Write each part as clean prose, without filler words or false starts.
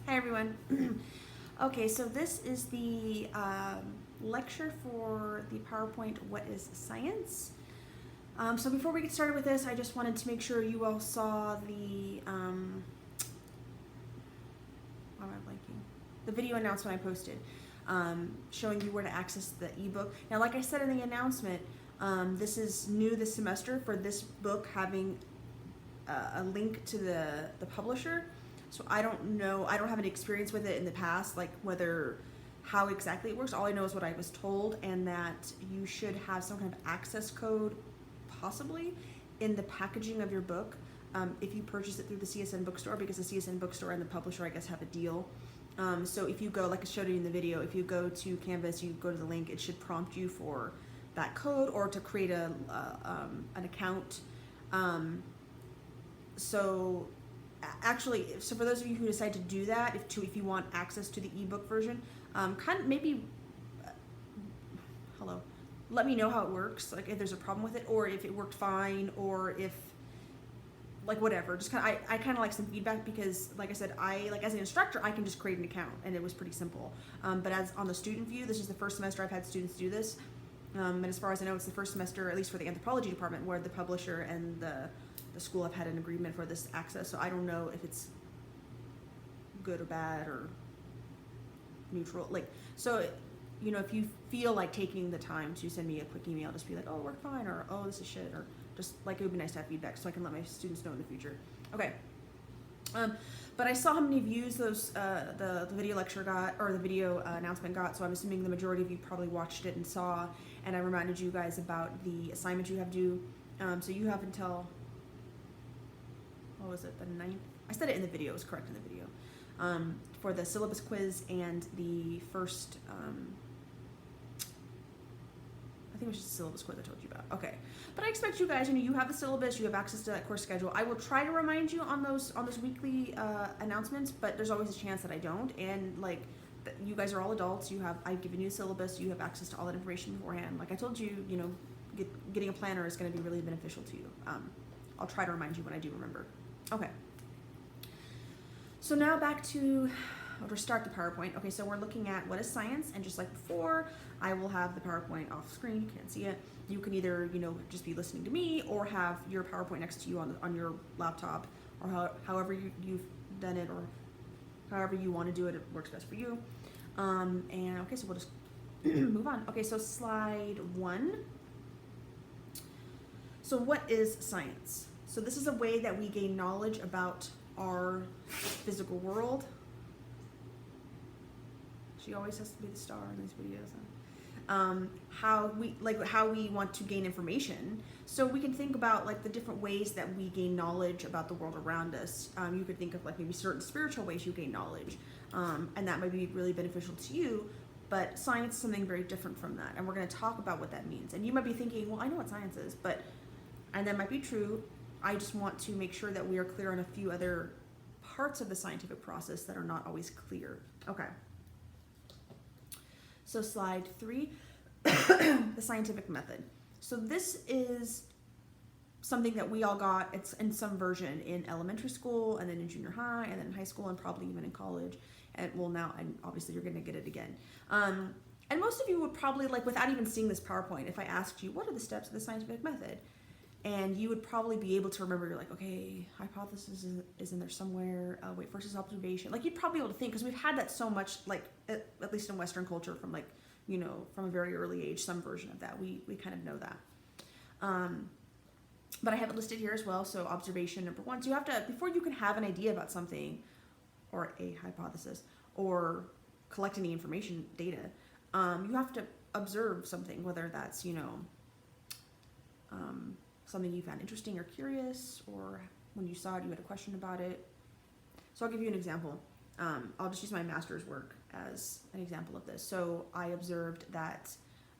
Hi everyone. Okay, so this is the lecture for the PowerPoint What is Science? So before we get started with this, I just wanted to make sure you all saw the why am I blanking? The video announcement I posted showing you where to access the ebook. Now, like I said in the announcement, this is new this semester for this book having a link to the publisher. So I don't know, I don't have any experience with it in the past, like how exactly it works. All I know is what I was told, and that you should have some kind of access code, possibly, in the packaging of your book if you purchase it through the CSN bookstore, because the CSN bookstore and the publisher, I guess, have a deal. So if you go, like I showed you in the video, if you go to Canvas, you go to the link, it should prompt you for that code or to create an account. So for those of you who decide to do that, if you want access to the ebook version, let me know how it works, like if there's a problem with it, or if it worked fine, or if whatever. Just I kind of like some feedback, because like I said, as an instructor, I can just create an account, and it was pretty simple. But as on the student view, this is the first semester I've had students do this, and as far as I know, it's the first semester, at least for the anthropology department, where the publisher and the school have had an agreement for this access. So I don't know if it's good or bad or neutral. If you feel like taking the time to send me a quick email, just be like, oh, it worked fine, or oh, this is shit, or just it would be nice to have feedback so I can let my students know in the future. Okay. But I saw how many views the video lecture got, or the video announcement got, so I'm assuming the majority of you probably watched it and saw, and I reminded you guys about the assignment you have due. So you have until, what was it, the 9th? I said it in the video, it was correct in the video. For the syllabus quiz and the first, I think it was just the syllabus quiz I told you about. Okay. But I expect you guys, you have the syllabus, you have access to that course schedule. I will try to remind you on those weekly announcements, but there's always a chance that I don't. And you guys are all adults. I've given you a syllabus. You have access to all that information beforehand. Like I told you, getting a planner is going to be really beneficial to you. I'll try to remind you when I do remember. Okay. So now back to, I'll restart the PowerPoint. Okay, so we're looking at what is science, and just like before, I will have the PowerPoint off screen. You can't see it. You can either, just be listening to me, or have your PowerPoint next to you on your laptop, or however you've done it, or however you want to do it. It works best for you. And okay, so we'll just move on. Okay, so slide 1. So what is science? So this is a way that we gain knowledge about our physical world. She always has to be the star in these videos. How we want to gain information. So we can think about the different ways that we gain knowledge about the world around us. You could think of maybe certain spiritual ways you gain knowledge, and that might be really beneficial to you. But science is something very different from that, and we're going to talk about what that means. And you might be thinking, well, I know what science is, and that might be true. I just want to make sure that we are clear on a few other parts of the scientific process that are not always clear. Okay. So slide 3, the scientific method. So this is something that we all got. It's in some version in elementary school, and then in junior high, and then in high school, and probably even in college. And obviously you're going to get it again. And most of you would probably, without even seeing this PowerPoint, if I asked you, what are the steps of the scientific method? And you would probably be able to remember, you're like, okay, hypothesis is in there somewhere, weight versus observation. You'd probably be able to think, because we've had that so much, at least in Western culture, from from a very early age, some version of that. We kind of know that. But I have it listed here as well. So observation, number 1. So you have to, before you can have an idea about something, or a hypothesis, or collect any information, data, you have to observe something, whether that's, something you found interesting or curious, or when you saw it, you had a question about it. So I'll give you an example. I'll just use my master's work as an example of this. So I observed that,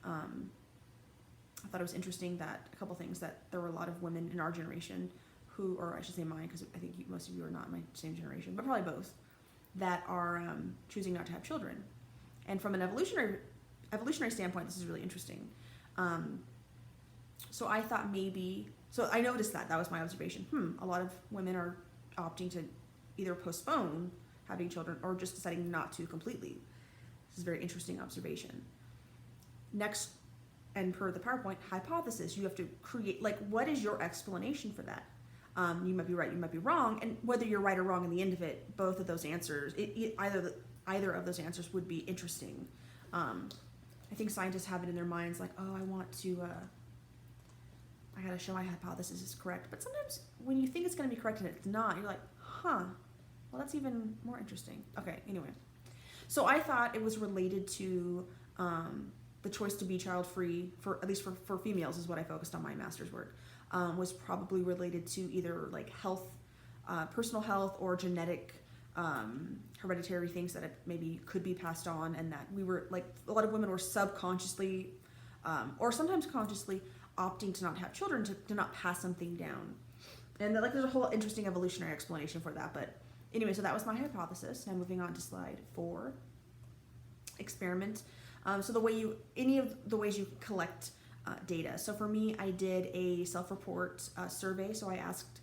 I thought it was interesting that a couple things, that there were a lot of women in our generation who, or I should say mine, because I think most of you are not my same generation, but probably both, that are choosing not to have children. And from an evolutionary standpoint, this is really interesting. So I thought so I noticed that was my observation. A lot of women are opting to either postpone having children or just deciding not to completely. This is a very interesting observation. Next, and per the PowerPoint, hypothesis. You have to create, like, what is your explanation for that? You might be right, you might be wrong, and whether you're right or wrong in the end of it, both of those answers, either of those answers would be interesting. I think scientists have it in their minds like, oh, I gotta show my hypothesis is correct. But sometimes when you think it's gonna be correct and it's not, you're like, huh, well, that's even more interesting. Okay, anyway. So I thought it was related to the choice to be child-free, for at least for females is what I focused on my master's work, was probably related to either like health, personal health, or genetic hereditary things that maybe could be passed on, and that we were like, a lot of women were subconsciously or sometimes consciously opting to not have children, to not pass something down. And like there's a whole interesting evolutionary explanation for that. But anyway, so that was my hypothesis. Now moving on to slide 4, experiment. So any of the ways you collect data. So for me, I did a self-report survey. So I asked,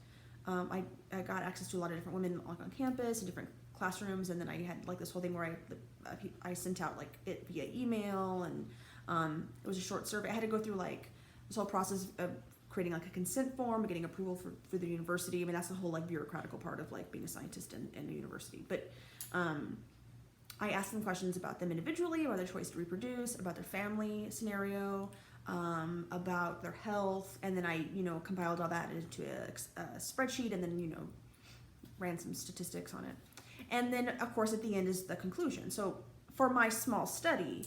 I got access to a lot of different women on campus in different classrooms, and then I had like this whole thing where I sent out like it via email, and it was a short survey. I had to go through like this whole process of creating like a consent form, getting approval for the university. I mean, that's the whole like bureaucratical part of like being a scientist in a university. But I asked them questions about them individually, about their choice to reproduce, about their family scenario, about their health, and then I, compiled all that into a spreadsheet, and then, ran some statistics on it. And then, of course, at the end is the conclusion. So for my small study,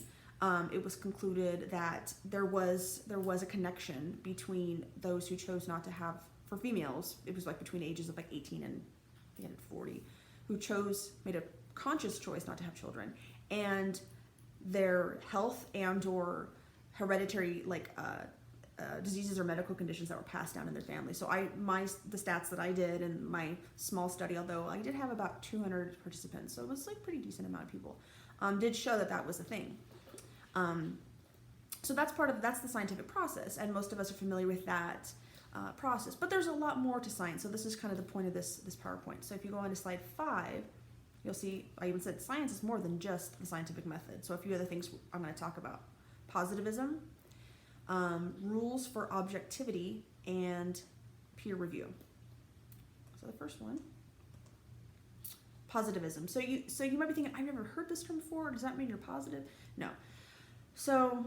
it was concluded that there was a connection between those who chose not to have, for females, it was like between ages of like 18 and I think 40, who made a conscious choice not to have children, and their health and or hereditary diseases or medical conditions that were passed down in their family. So the stats that I did in my small study, although I did have about 200 participants, so it was like pretty decent amount of people, did show that was a thing. So that's the scientific process, and most of us are familiar with that process. But there's a lot more to science. So this is kind of the point of this PowerPoint. So if you go on to slide 5, you'll see I even said science is more than just the scientific method. So a few other things I'm going to talk about: positivism, rules for objectivity, and peer review. So the first one, positivism. So you might be thinking, I've never heard this term before. Does that mean you're positive? No. So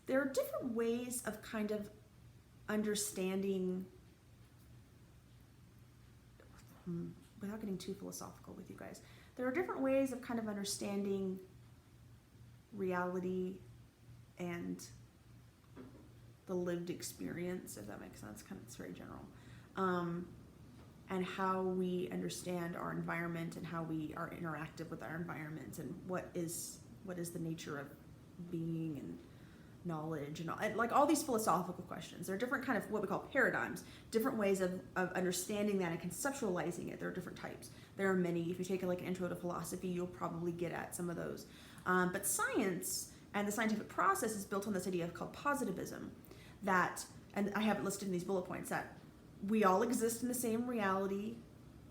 there are different ways of kind of understanding, without getting too philosophical with you guys, there are different ways of kind of understanding reality and the lived experience, if that makes sense. It's very general. And how we understand our environment and how we are interactive with our environment, and what is the nature of being and knowledge, and like all these philosophical questions. There are different kind of what we call paradigms, different ways of understanding that and conceptualizing it. There are different types. There are many. If you take like an intro to philosophy, you'll probably get at some of those. But science and the scientific process is built on this idea called positivism, and I have it listed in these bullet points, that we all exist in the same reality.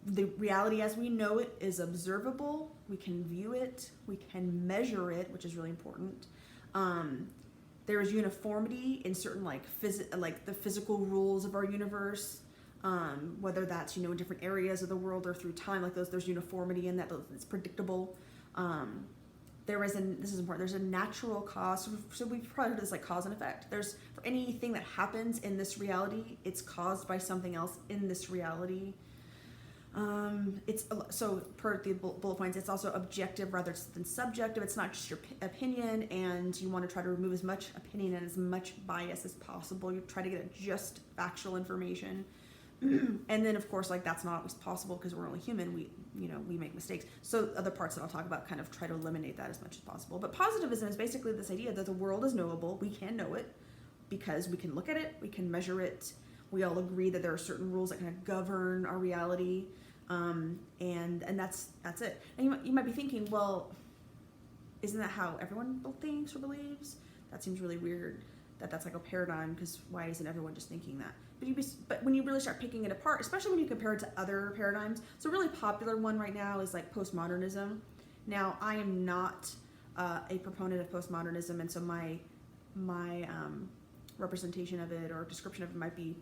The reality as we know it is observable. We can view it. We can measure it, which is really important. There is uniformity in certain like the physical rules of our universe, whether that's in different areas of the world or through time. Like there's uniformity in that. It's predictable. This is important. There's a natural cause. So we've probably heard this like cause and effect. For anything that happens in this reality, it's caused by something else in this reality. It's so per the bullet points, it's also objective rather than subjective. It's not just your opinion, and you want to try to remove as much opinion and as much bias as possible. You try to get just factual information. And then of course, like that's not always possible because we're only human. We make mistakes. So other parts that I'll talk about kind of try to eliminate that as much as possible. But positivism is basically this idea that the world is knowable. We can know it because we can look at it, we can measure it. We all agree that there are certain rules that kind of govern our reality. And that's it. And you might be thinking, well, isn't that how everyone thinks or believes? That seems really weird. that's like a paradigm, because why isn't everyone just thinking that? But when you really start picking it apart, especially when you compare it to other paradigms, so a really popular one right now is like postmodernism. Now, I am not a proponent of postmodernism, and so my representation of it or description of it might be,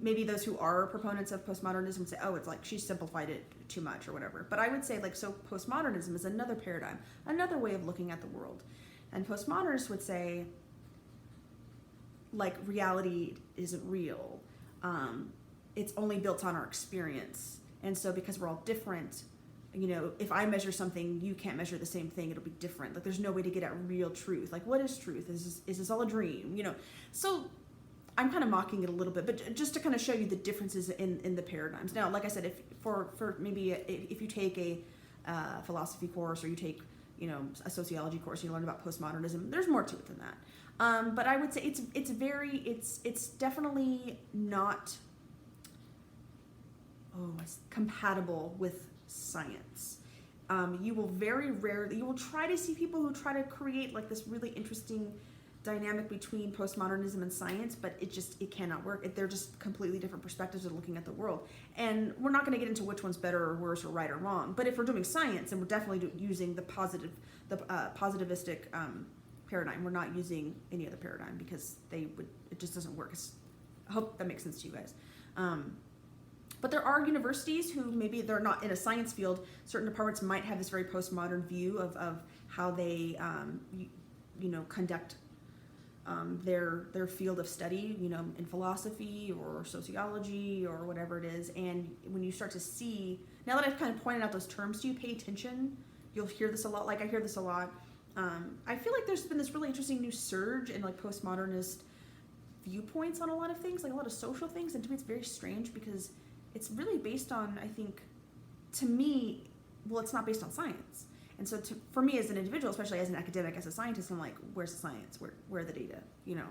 maybe those who are proponents of postmodernism would say, oh, it's like she simplified it too much or whatever. But I would say, like, so postmodernism is another paradigm, another way of looking at the world. And postmodernists would say, like, reality isn't real. It's only built on our experience. And so because we're all different, you know, if I measure something, you can't measure the same thing. It'll be different. Like, there's no way to get at real truth. Like, what is truth? Is this all a dream? You know, so I'm kind of mocking it a little bit, but just to kind of show you the differences in the paradigms. Now, like I said, if you take a philosophy course, or you take, you know, a sociology course, you learn about postmodernism, there's more to it than that. But I would say it's definitely not compatible with science. You will very rarely, you will try to see people who try to create like this really interesting dynamic between postmodernism and science, but it cannot work. They're just completely different perspectives of looking at the world. And we're not going to get into which one's better or worse or right or wrong. But if we're doing science, and we're definitely using the positivistic paradigm, we're not using any other paradigm, because it just doesn't work. I hope that makes sense to you guys. But there are universities who, maybe they're not in a science field, certain departments might have this very postmodern view of how they conduct their field of study, you know, in philosophy or sociology or whatever it is. And when you start to see, now that I've kind of pointed out those terms to you, pay attention. You'll hear this a lot. Like, I hear this a lot. I feel like there's been this really interesting new surge in like postmodernist viewpoints on a lot of things, like a lot of social things. And to me, it's very strange, because it's really based on, I think, to me, well, it's not based on science. And so for me as an individual, especially as an academic, as a scientist, I'm like, where's the science? Where are the data? You know,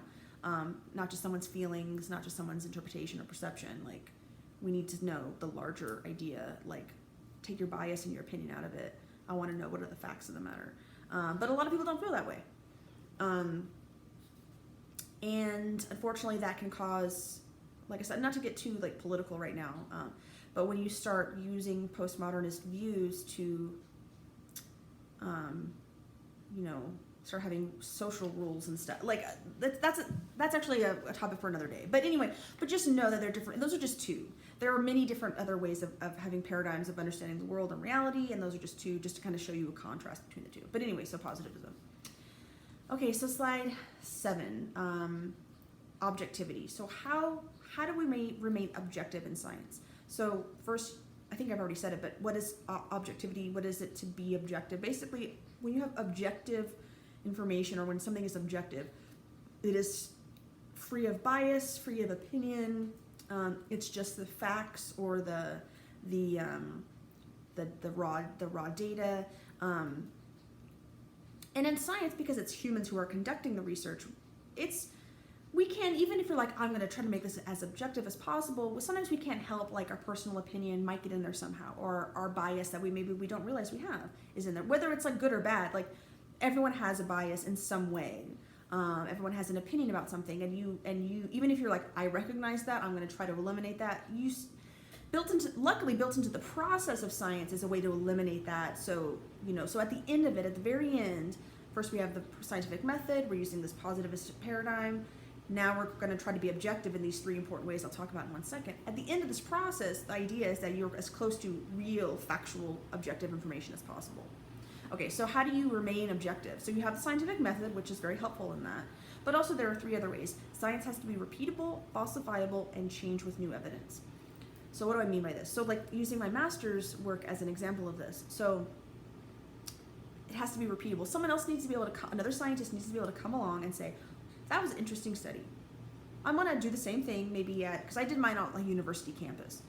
not just someone's feelings, not just someone's interpretation or perception. Like, we need to know the larger idea. Like, take your bias and your opinion out of it. I want to know what are the facts of the matter. But a lot of people don't feel that way. And unfortunately, that can cause, like I said, not to get too like political right now, but when you start using postmodernist views to start having social rules and stuff, like that's actually a topic for another day. But anyway, but just know that they're different. Those are just two. There are many different other ways of having paradigms of understanding the world and reality, and those are just two, just to kind of show you a contrast between the two. But anyway, so positivism. Okay, so slide 7, objectivity. So how do we remain objective in science? So first, I think I've already said it, but what is objectivity? What is it to be objective? Basically, when you have objective information, or when something is objective, it is free of bias, free of opinion. It's just the facts, or the raw data. And in science, because it's humans who are conducting the research, we can't, even if you're like, I'm going to try to make this as objective as possible, sometimes we can't help, like, our personal opinion might get in there somehow, or our bias that we don't realize we have is in there, whether it's like good or bad. Like, everyone has a bias in some way. Everyone has an opinion about something, and you, even if you're like, I recognize that, I'm going to try to eliminate that, luckily built into the process of science is a way to eliminate that. So, so at the end of it, at the very end, first we have the scientific method, we're using this positivist paradigm. Now we're going to try to be objective in these 3 important ways I'll talk about in 1 second. At the end of this process, the idea is that you're as close to real, factual, objective information as possible. Okay, so how do you remain objective? So you have the scientific method, which is very helpful in that. But also there are 3 other ways. Science has to be repeatable, falsifiable, and change with new evidence. So what do I mean by this? So, like, using my master's work as an example of this. So it has to be repeatable. Someone else needs to be able to, another scientist needs to be able to come along and say, that was an interesting study. I'm going to do the same thing maybe because I did mine on a university campus.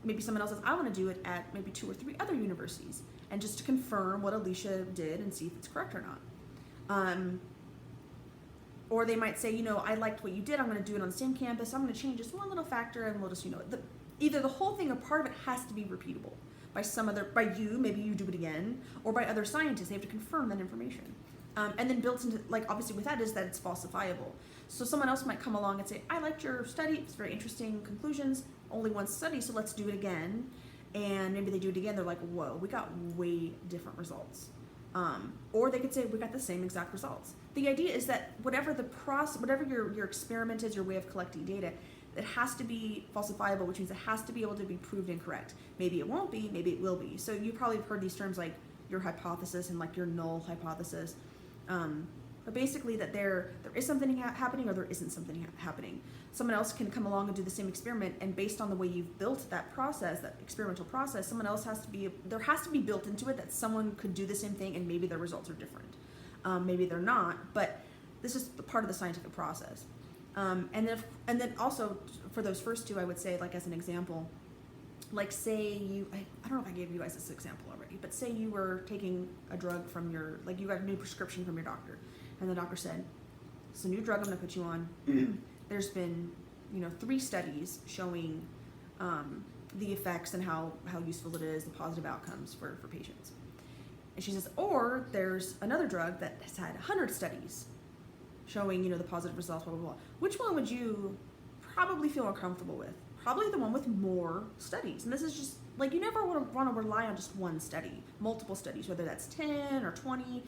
Maybe someone else says, I want to do it at maybe 2 or 3 other universities, and just to confirm what Alicia did and see if it's correct or not. Or they might say, I liked what you did, I'm going to do it on the same campus, I'm going to change just one little factor, and we'll just, either the whole thing or part of it has to be repeatable by you, maybe you do it again, or by other scientists. They have to confirm that information. And then built into, like, obviously with that is that it's falsifiable. So someone else might come along and say, I liked your study, it's very interesting conclusions, only one study, so let's do it again. And maybe they do it again, they're like, whoa, we got way different results. Or they could say, we got the same exact results. The idea is that whatever the process, whatever your experiment is, your way of collecting data, it has to be falsifiable, which means it has to be able to be proved incorrect. Maybe it won't be, maybe it will be. So you probably have heard these terms like your hypothesis and like your null hypothesis. But basically that there is something happening or there isn't something happening. Someone else can come along and do the same experiment, and based on the way you've built that process, that experimental process, someone else there has to be built into it that someone could do the same thing and maybe their results are different. Maybe they're not, but this is part of the scientific process. And then also for those first two, I would say, like as an example, like say I don't know if I gave you guys this example already, but say you were taking a drug from you got a new prescription from your doctor, and the doctor said, it's a new drug I'm gonna put you on. There's been, 3 studies showing the effects and how useful it is, the positive outcomes for patients. And she says, or there's another drug that has had 100 studies showing, the positive results, blah, blah, blah. Which one would you probably feel more comfortable with? Probably the one with more studies. And this is just, like, you never want to rely on just one study, multiple studies, whether that's 10 or 20.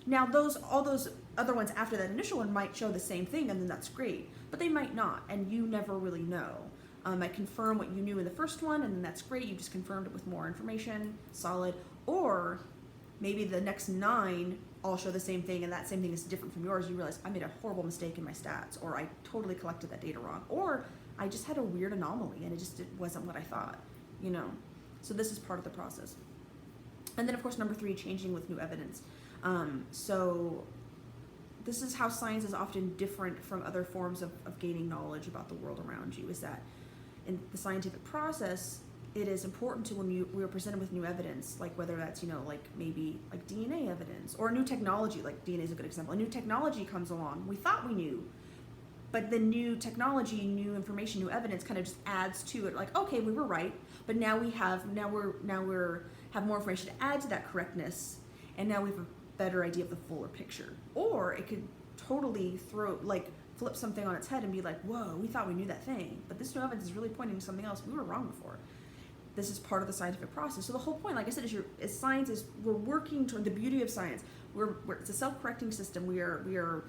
Now, all those other ones after that initial one might show the same thing, and then that's great. But they might not, and you never really know. I confirm what you knew in the first one, and then that's great. You just confirmed it with more information, solid. Or maybe the next 9 all show the same thing, and that same thing is different from yours. You realize I made a horrible mistake in my stats, or I totally collected that data wrong, or I just had a weird anomaly, and it wasn't what I thought, So this is part of the process. And then, of course, number 3, changing with new evidence. So this is how science is often different from other forms of gaining knowledge about the world around you, is that in the scientific process, it is important to, when we are presented with new evidence, like whether that's, like maybe like DNA evidence or new technology, like DNA is a good example. A new technology comes along. We thought we knew, but the new technology, new information, new evidence kind of just adds to it. Like, okay, we were right, but now we have more information to add to that correctness, and now we have a better idea of the fuller picture. Or it could totally flip something on its head and be like, whoa, we thought we knew that thing, but this new evidence is really pointing to something else. We were wrong before. This is part of the scientific process. So the whole point, like I said, is science is we're working toward the beauty of science. It's a self-correcting system. We are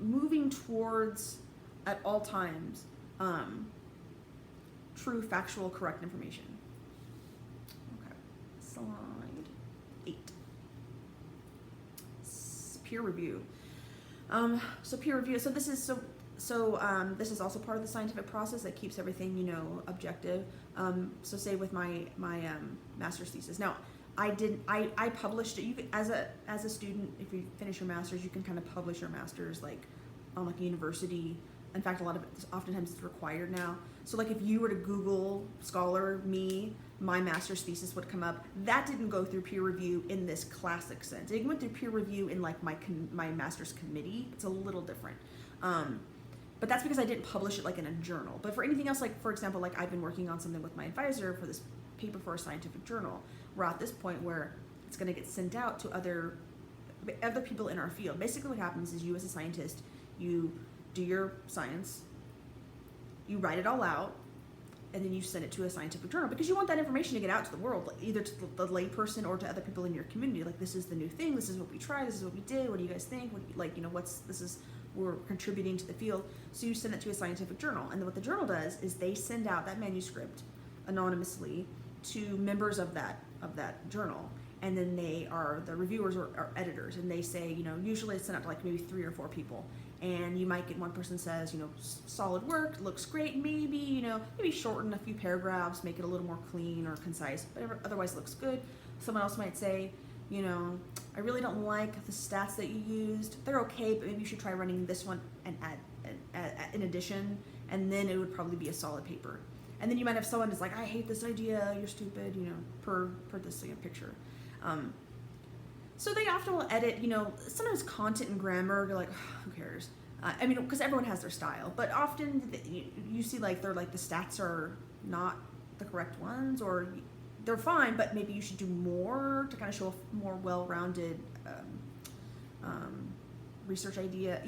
moving towards at all times true, factual, correct information. Okay, slide 8. Peer review. So peer review. So this is this is also part of the scientific process that keeps everything, objective. So say with my master's thesis. Now, I published it. You could, as a student, if you finish your master's, you can kind of publish your master's like on like a university. In fact, a lot of it, oftentimes it's required now. So like if you were to Google Scholar my master's thesis would come up. That didn't go through peer review in this classic sense. It went through peer review in like my master's committee. It's a little different. But that's because I didn't publish it like in a journal. But for anything else, like for example, like I've been working on something with my advisor for this paper for a scientific journal. We're at this point where it's going to get sent out to other people in our field. Basically what happens is you as a scientist, you do your science, you write it all out, and then you send it to a scientific journal because you want that information to get out to the world, like either to the layperson or to other people in your community. Like, this is the new thing, this is what we tried, this is what we did, what do you guys think? We're contributing to the field. So you send it to a scientific journal. And then what the journal does is they send out that manuscript anonymously to members of that journal. And then they are the reviewers or editors, and they say, usually it's sent out to like maybe 3 or 4 people. And you might get one person says, solid work, looks great, maybe shorten a few paragraphs, make it a little more clean or concise, but otherwise looks good. Someone else might say, I really don't like the stats that you used. They're okay, but maybe you should try running this one and add in addition, and then it would probably be a solid paper. And then you might have someone who's like, I hate this idea, you're stupid, per this picture. So they often will edit, sometimes content and grammar, you're like, oh, who cares? Because everyone has their style, but often you see like the stats are not the correct ones, or they're fine, but maybe you should do more to kind of show a more well-rounded research idea,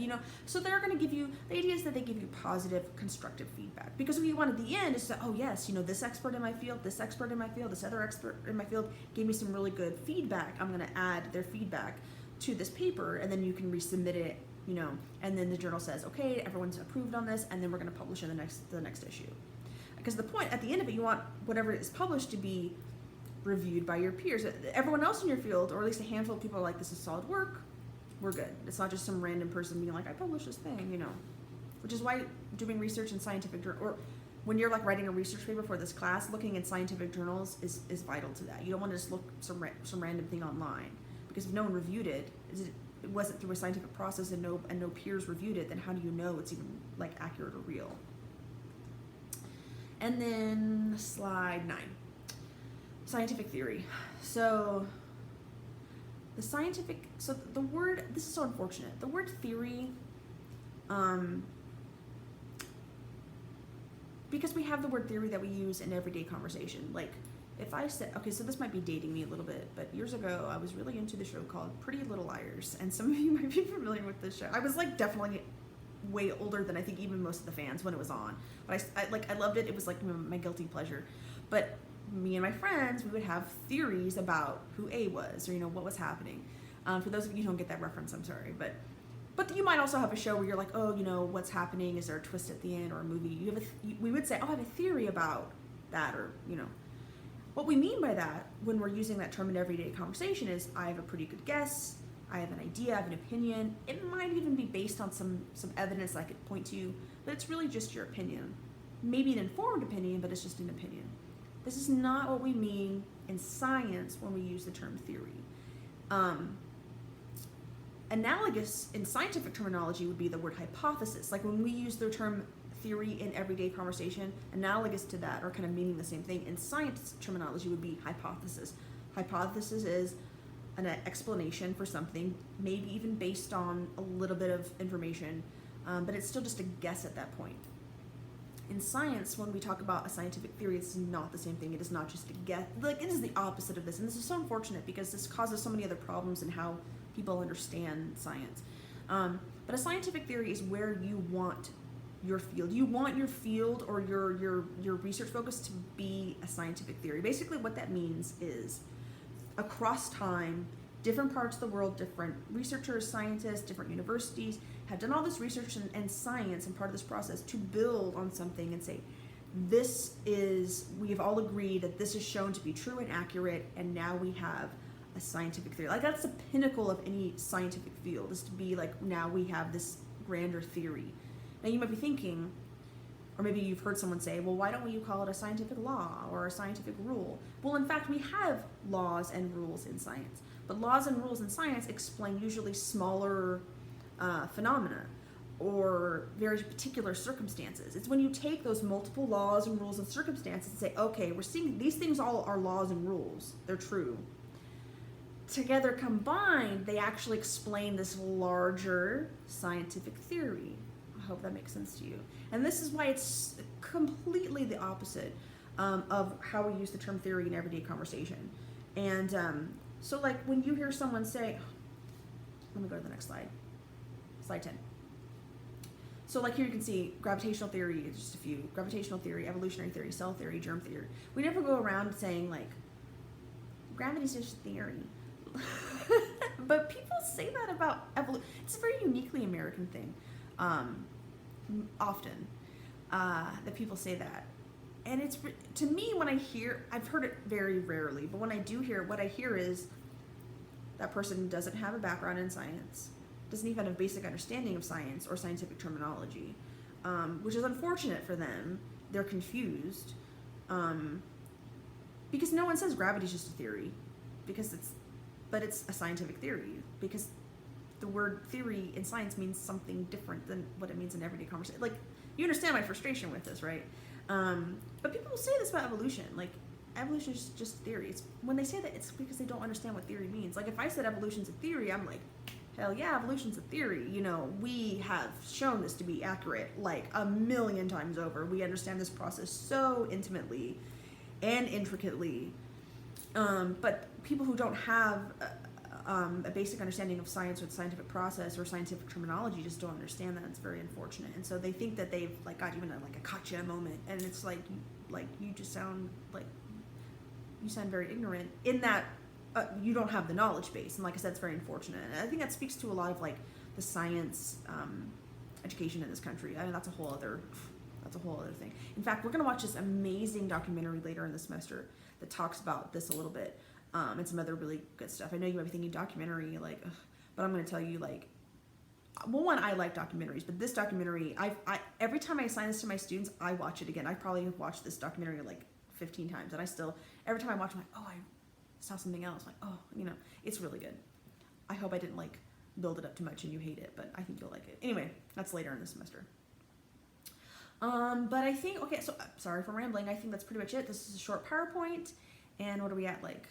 so they're going to give you, the idea is that they give you positive, constructive feedback, because what you want at the end is to, oh yes, this expert in my field, this expert in my field, this other expert in my field gave me some really good feedback. I'm going to add their feedback to this paper, and then you can resubmit it, and then the journal says, okay, everyone's approved on this, and then we're going to publish in the next issue. Because the point, at the end of it, you want whatever is published to be reviewed by your peers. Everyone else in your field, or at least a handful of people, are like, this is solid work, we're good. It's not just some random person being like, I published this thing, which is why doing research in scientific journal, or when you're like writing a research paper for this class, looking in scientific journals is vital to that. You don't want to just look some random thing online, because if no one reviewed it, it wasn't through a scientific process, and no peers reviewed it, then how do you know it's even like accurate or real? And then slide 9, scientific theory. So the word, this is so unfortunate, the word theory, because we have the word theory that we use in everyday conversation. Like, if I said, okay, so this might be dating me a little bit, but years ago I was really into the show called Pretty Little Liars, and some of you might be familiar with this show. I was like definitely way older than I think even most of the fans when it was on, but I loved it. It was like my guilty pleasure. But me and my friends, we would have theories about who A was, or what was happening. For those of you who don't get that reference, I'm sorry, but you might also have a show where you're like, oh, what's happening? Is there a twist at the end, or a movie? We would say, oh, I have a theory about that, or what we mean by that when we're using that term in everyday conversation is, I have a pretty good guess, I have an idea, I have an opinion. It might even be based on some evidence I could point to, but it's really just your opinion. Maybe an informed opinion, but it's just an opinion. This is not what we mean in science when we use the term theory. Analogous in scientific terminology would be the word hypothesis. Like when we use the term theory in everyday conversation, analogous to that, or kind of meaning the same thing in science terminology, would be hypothesis. Hypothesis is an explanation for something, maybe even based on a little bit of information, but it's still just a guess at that point. In science, when we talk about a scientific theory, it's not the same thing. It is not just a guess. Like, it is the opposite of this, and this is so unfortunate because this causes so many other problems in how people understand science. But a scientific theory is where you want your field. You want your field or your research focus to be a scientific theory. Basically, what that means is, across time, different parts of the world, different researchers, scientists, different universities have done all this research and science, and part of this process to build on something and say, we have all agreed that this is shown to be true and accurate, and now we have a scientific theory. Like, that's the pinnacle of any scientific field, is to be like, now we have this grander theory. Now you might be thinking, or maybe you've heard someone say, well, why don't you call it a scientific law or a scientific rule? Well, in fact, we have laws and rules in science, but laws and rules in science explain usually smaller phenomena or very particular circumstances. It's when you take those multiple laws and rules and circumstances and say, okay, we're seeing these things all are laws and rules. They're true. Together combined, they actually explain this larger scientific theory. I hope that makes sense to you. And this is why it's completely the opposite of how we use the term theory in everyday conversation. And so like when you hear someone say, let me go to the next slide. Slide 10. So like here you can see gravitational theory, just a few. Gravitational theory, evolutionary theory, cell theory, germ theory. We never go around saying like, gravity's just theory. But people say that about evolution. It's a very uniquely American thing, often, that people say that. And it's, to me, when I hear, I've heard it very rarely, but when I do hear, what I hear is that person doesn't have a background in science, doesn't even have a basic understanding of science or scientific terminology, which is unfortunate for them. They're confused, because no one says gravity's just a theory, but it's a scientific theory, because the word theory in science means something different than what it means in everyday conversation. Like, you understand my frustration with this, right? But people will say this about evolution, like, evolution is just theory. It's, when they say that, it's because they don't understand what theory means. Like, if I said evolution's a theory, I'm like, hell yeah, evolution's a theory. You know, we have shown this to be accurate like a million times over. We understand this process so intimately and intricately. But people who don't have a basic understanding of science or the scientific process or scientific terminology, just don't understand that. It's very unfortunate. And so they think that they've like got even like a gotcha moment, and it's like you just sound like you sound very ignorant in that you don't have the knowledge base. And like I said, it's very unfortunate. And I think that speaks to a lot of like the science education in this country. I mean, that's a whole other thing. In fact, we're going to watch this amazing documentary later in the semester that talks about this a little bit, and some other really good stuff. I know you might be thinking documentary, like, ugh, but I'm going to tell you, like, well, one, I like documentaries, but this documentary, I every time I assign this to my students, I watch it again. I probably have watched this documentary like 15 times, and I still, every time I watch it, I'm like, oh, I saw something else. Like, oh, you know, it's really good. I hope I didn't like build it up too much and you hate it, but I think you'll like it. Anyway, that's later in the semester. But I think, okay, so sorry for rambling. I think that's pretty much it. This is a short PowerPoint, and what are we at, like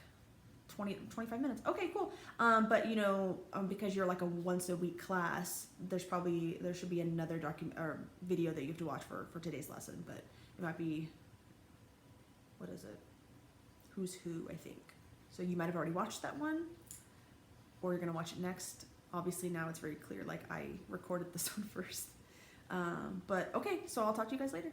25 minutes? Okay, cool. But you know, because you're like a once a week class, there should be another video that you have to watch for today's lesson, but it might be, what is it? Who's Who, I think. So you might have already watched that one, or you're gonna watch it next. Obviously now it's very clear, like I recorded this one first. But okay, so I'll talk to you guys later.